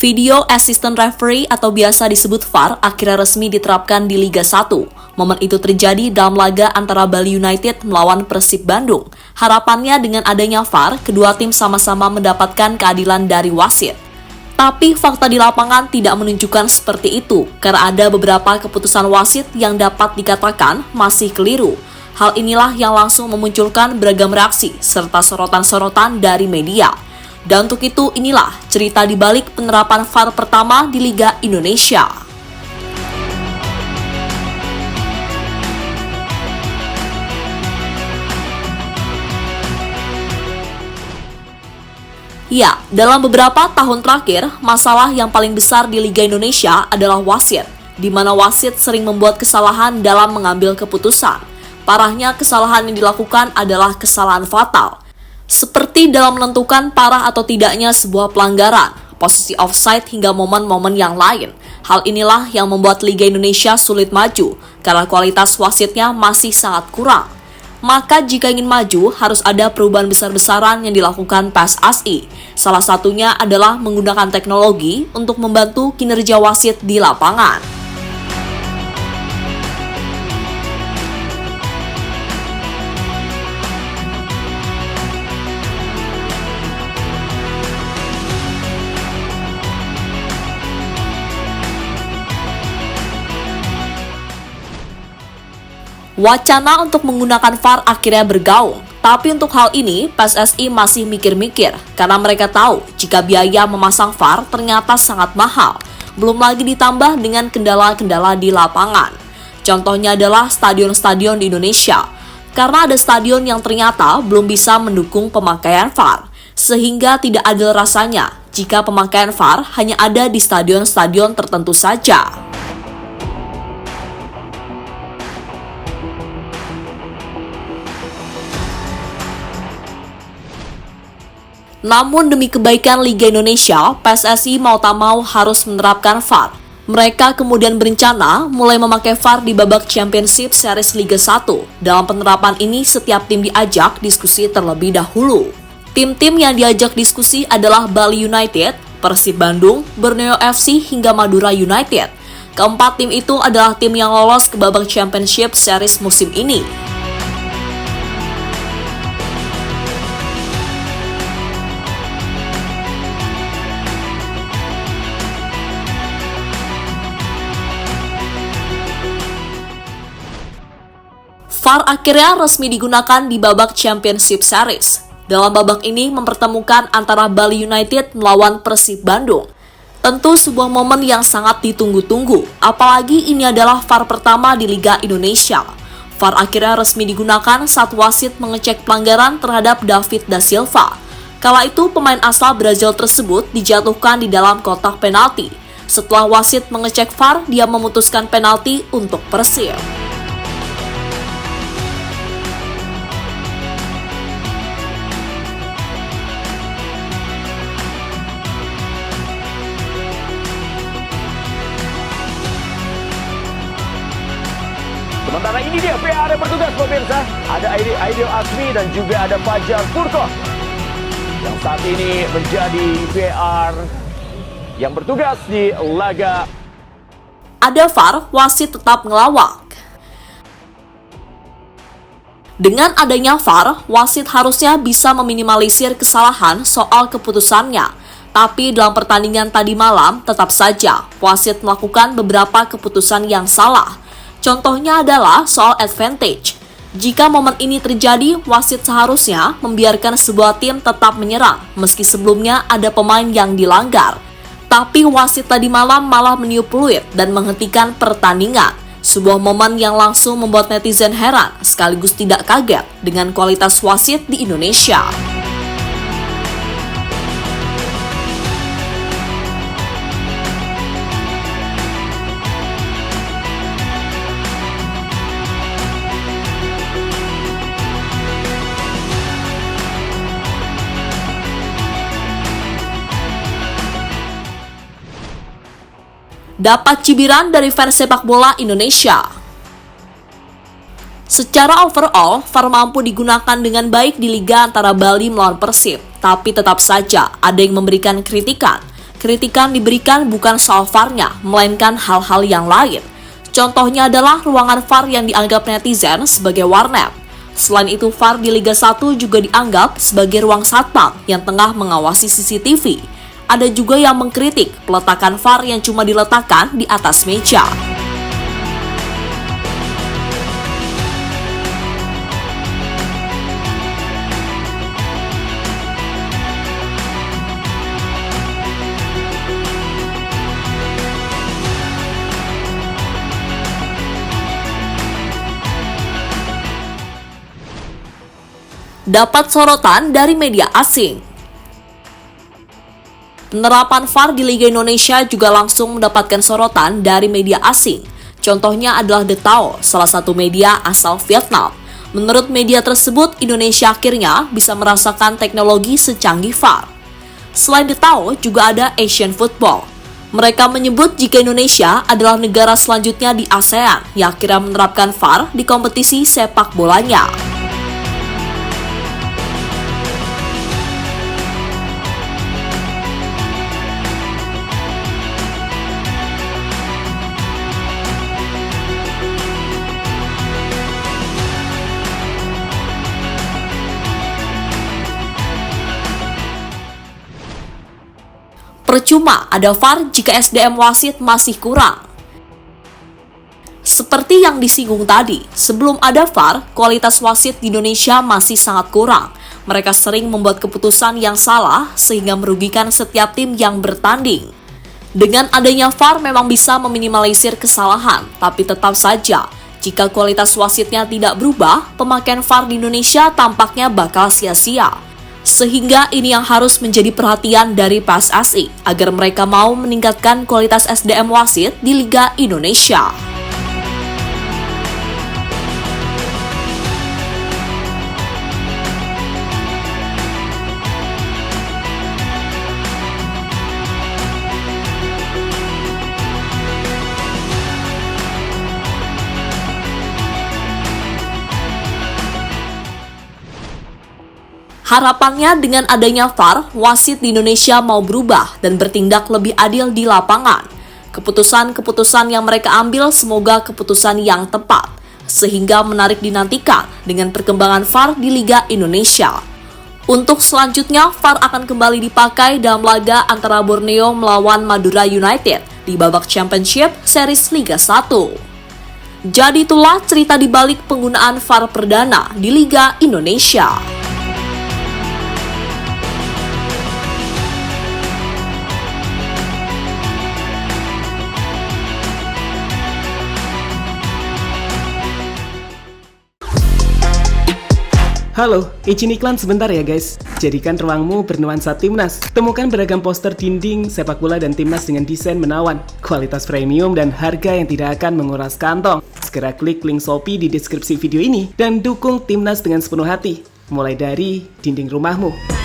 Video Assistant Referee atau biasa disebut VAR akhirnya resmi diterapkan di Liga 1. Momen itu terjadi dalam laga antara Bali United melawan Persib Bandung. Harapannya dengan adanya VAR, kedua tim sama-sama mendapatkan keadilan dari wasit. Tapi fakta di lapangan tidak menunjukkan seperti itu, karena ada beberapa keputusan wasit yang dapat dikatakan masih keliru. Hal inilah yang langsung memunculkan beragam reaksi serta sorotan-sorotan dari media. Dan untuk itu, inilah cerita di balik penerapan VAR pertama di Liga Indonesia. Ya, dalam beberapa tahun terakhir, masalah yang paling besar di Liga Indonesia adalah wasit, di mana wasit sering membuat kesalahan dalam mengambil keputusan. Parahnya, kesalahan yang dilakukan adalah kesalahan fatal. Seperti dalam menentukan parah atau tidaknya sebuah pelanggaran, posisi offside hingga momen-momen yang lain. Hal inilah yang membuat Liga Indonesia sulit maju, karena kualitas wasitnya masih sangat kurang. Maka jika ingin maju, harus ada perubahan besar-besaran yang dilakukan PSSI. Salah satunya adalah menggunakan teknologi untuk membantu kinerja wasit di lapangan. Wacana untuk menggunakan VAR akhirnya bergaung, tapi untuk hal ini PSSI masih mikir-mikir karena mereka tahu jika biaya memasang VAR ternyata sangat mahal, belum lagi ditambah dengan kendala-kendala di lapangan. Contohnya adalah stadion-stadion di Indonesia, karena ada stadion yang ternyata belum bisa mendukung pemakaian VAR, sehingga tidak adil rasanya jika pemakaian VAR hanya ada di stadion-stadion tertentu saja. Namun demi kebaikan Liga Indonesia, PSSI mau tak mau harus menerapkan VAR. Mereka kemudian berencana mulai memakai VAR di babak Championship Series Liga 1. Dalam penerapan ini, setiap tim diajak diskusi terlebih dahulu. Tim-tim yang diajak diskusi adalah Bali United, Persib Bandung, Borneo FC hingga Madura United. Keempat tim itu adalah tim yang lolos ke babak Championship Series musim ini. VAR akhirnya resmi digunakan di babak Championship Series. Dalam babak ini mempertemukan antara Bali United melawan Persib Bandung. Tentu sebuah momen yang sangat ditunggu-tunggu, apalagi ini adalah VAR pertama di Liga Indonesia. VAR akhirnya resmi digunakan saat wasit mengecek pelanggaran terhadap David da Silva. Kala itu pemain asal Brazil tersebut dijatuhkan di dalam kotak penalti. Setelah wasit mengecek VAR, dia memutuskan penalti untuk Persib. Sementara ini dia VAR yang bertugas pemirsa. Ada Aidil Asmi dan juga ada Fajar Furqon yang saat ini menjadi VAR yang bertugas di laga. Ada VAR, wasit tetap ngelawak. Dengan adanya VAR, wasit harusnya bisa meminimalisir kesalahan soal keputusannya. Tapi dalam pertandingan tadi malam, tetap saja wasit melakukan beberapa keputusan yang salah. Contohnya adalah soal advantage. Jika momen ini terjadi, wasit seharusnya membiarkan sebuah tim tetap menyerang, meski sebelumnya ada pemain yang dilanggar. Tapi wasit tadi malam malah meniup peluit dan menghentikan pertandingan. Sebuah momen yang langsung membuat netizen heran, sekaligus tidak kaget dengan kualitas wasit di Indonesia. Dapat cibiran dari fans sepak bola Indonesia. Secara overall, VAR mampu digunakan dengan baik di liga antara Bali melawan Persib, tapi tetap saja ada yang memberikan kritikan kritikan diberikan bukan soal VAR-nya, melainkan hal-hal yang lain. Contohnya adalah ruangan VAR yang dianggap netizen sebagai warnet. Selain itu, VAR di Liga 1 juga dianggap sebagai ruang satpam yang tengah mengawasi CCTV. Ada juga yang mengkritik peletakan VAR yang cuma diletakkan di atas meja. Dapat sorotan dari media asing. Penerapan VAR di Liga Indonesia juga langsung mendapatkan sorotan dari media asing. Contohnya adalah The Tao, salah satu media asal Vietnam. Menurut media tersebut, Indonesia akhirnya bisa merasakan teknologi secanggih VAR. Selain The Tao, juga ada Asian Football. Mereka menyebut jika Indonesia adalah negara selanjutnya di ASEAN yang akhirnya menerapkan VAR di kompetisi sepak bolanya. Percuma ada VAR jika SDM wasit masih kurang. Seperti yang disinggung tadi, sebelum ada VAR, kualitas wasit di Indonesia masih sangat kurang. Mereka sering membuat keputusan yang salah sehingga merugikan setiap tim yang bertanding. Dengan adanya VAR memang bisa meminimalisir kesalahan, tapi tetap saja, jika kualitas wasitnya tidak berubah, pemakaian VAR di Indonesia tampaknya bakal sia-sia. Sehingga ini yang harus menjadi perhatian dari PSSI agar mereka mau meningkatkan kualitas SDM wasit di Liga Indonesia. Harapannya dengan adanya VAR, wasit di Indonesia mau berubah dan bertindak lebih adil di lapangan. Keputusan-keputusan yang mereka ambil semoga keputusan yang tepat, sehingga menarik dinantikan dengan perkembangan VAR di Liga Indonesia. Untuk selanjutnya, VAR akan kembali dipakai dalam laga antara Borneo melawan Madura United di babak Championship Series Liga 1. Jadi itulah cerita di balik penggunaan VAR perdana di Liga Indonesia. Halo, izin iklan sebentar ya guys. Jadikan ruangmu bernuansa timnas. Temukan beragam poster dinding, sepak bola dan timnas dengan desain menawan, kualitas premium dan harga yang tidak akan menguras kantong. Segera klik link Shopee di deskripsi video ini dan dukung timnas dengan sepenuh hati. Mulai dari dinding rumahmu.